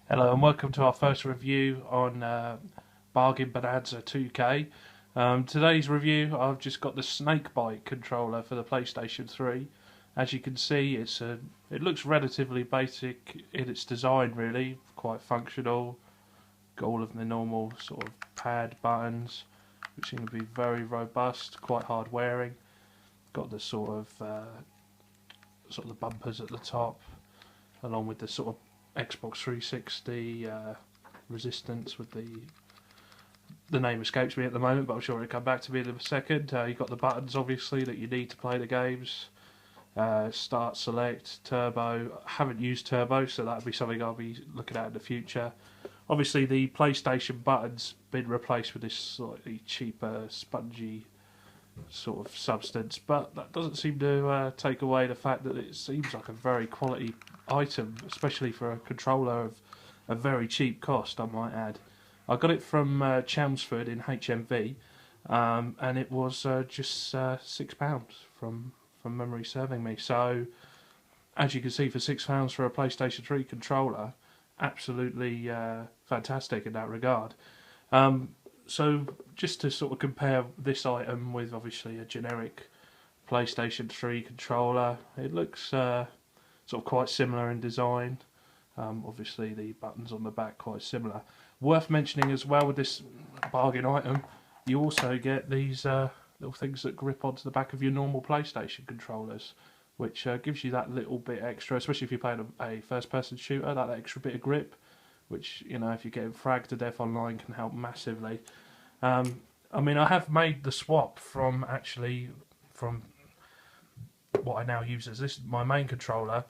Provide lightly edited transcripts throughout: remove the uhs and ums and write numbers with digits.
Hello and welcome to our first review on Bargain Bonanza 2K. Today's review, I've just got the Snakebyte controller for the PlayStation 3. As you can see, it looks relatively basic in its design, really, quite functional. Got all of the normal sort of pad buttons, which seem to be very robust, quite hard wearing. Got the sort of the bumpers at the top, along with the sort of Xbox 360 resistance with the name escapes me at the moment, but I'm sure it'll come back to me in a second. You've got the buttons obviously that you need to play the games. Start, select, turbo. I haven't used turbo, so that'll be something I'll be looking at in the future. Obviously the PlayStation button's been replaced with this slightly cheaper, spongy sort of substance, but that doesn't seem to take away the fact that it seems like a very quality item, especially for a controller of a very cheap cost, I might add. I got it from Chelmsford in HMV, and it was just £6 from memory serving me. So, as you can see, for £6 for a PlayStation 3 controller, absolutely fantastic in that regard. So just to sort of compare this item with obviously a generic PlayStation 3 controller, it looks sort of quite similar in design. Obviously the buttons on the back quite similar. Worth mentioning as well with this bargain item, you also get these little things that grip onto the back of your normal PlayStation controllers, which gives you that little bit extra, especially if you're playing a first-person shooter, that extra bit of grip, which, you know, if you're getting fragged to death online, can help massively. I mean, I have made the swap from what I now use as my main controller,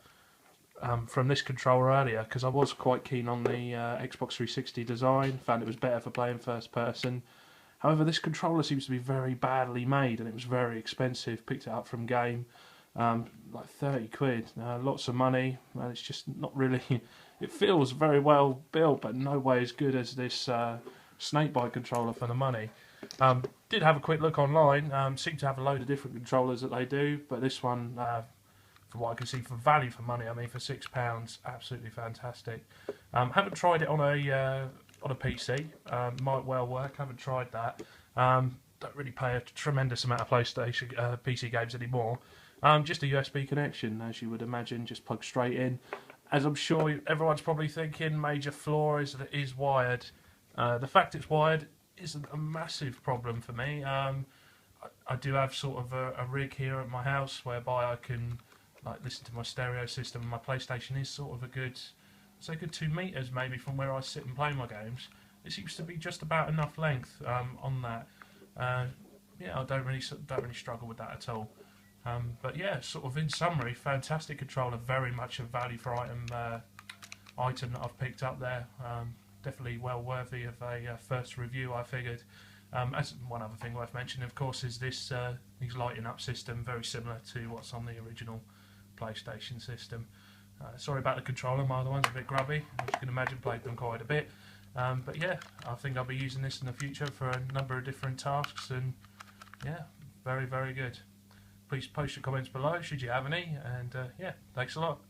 from this controller earlier, because I was quite keen on the Xbox 360 design, found it was better for playing first person. However, this controller seems to be very badly made, and it was very expensive. Picked it up from Game, like 30 quid, lots of money, and it's just not really. It feels very well built, but no way as good as this Snakebyte controller for the money. Did have a quick look online. Seem to have a load of different controllers that they do, but this one, from what I can see, for value for money, I mean, for £6, absolutely fantastic. Haven't tried it on a PC. Might well work. Haven't tried that. Don't really play a tremendous amount of PlayStation PC games anymore. Just a USB connection, as you would imagine, just plugged straight in. As I'm sure everyone's probably thinking, major flaw is that it is wired. The fact it's wired isn't a massive problem for me. I do have sort of a rig here at my house whereby I can like listen to my stereo system, and my PlayStation is sort of a good, say, good 2 meters maybe from where I sit and play my games. It seems to be just about enough length on that. Yeah, I don't really struggle with that at all. But yeah, sort of in summary, fantastic controller, very much a value for item that I've picked up there. Definitely well worthy of a first review, I figured. As one other thing worth mentioning, of course, is this lighting up system, very similar to what's on the original PlayStation system. Sorry about the controller, my other one's a bit grubby. As you can imagine, played them quite a bit. But yeah, I think I'll be using this in the future for a number of different tasks, and yeah, very, very good. Please post your comments below should you have any, and yeah, thanks a lot.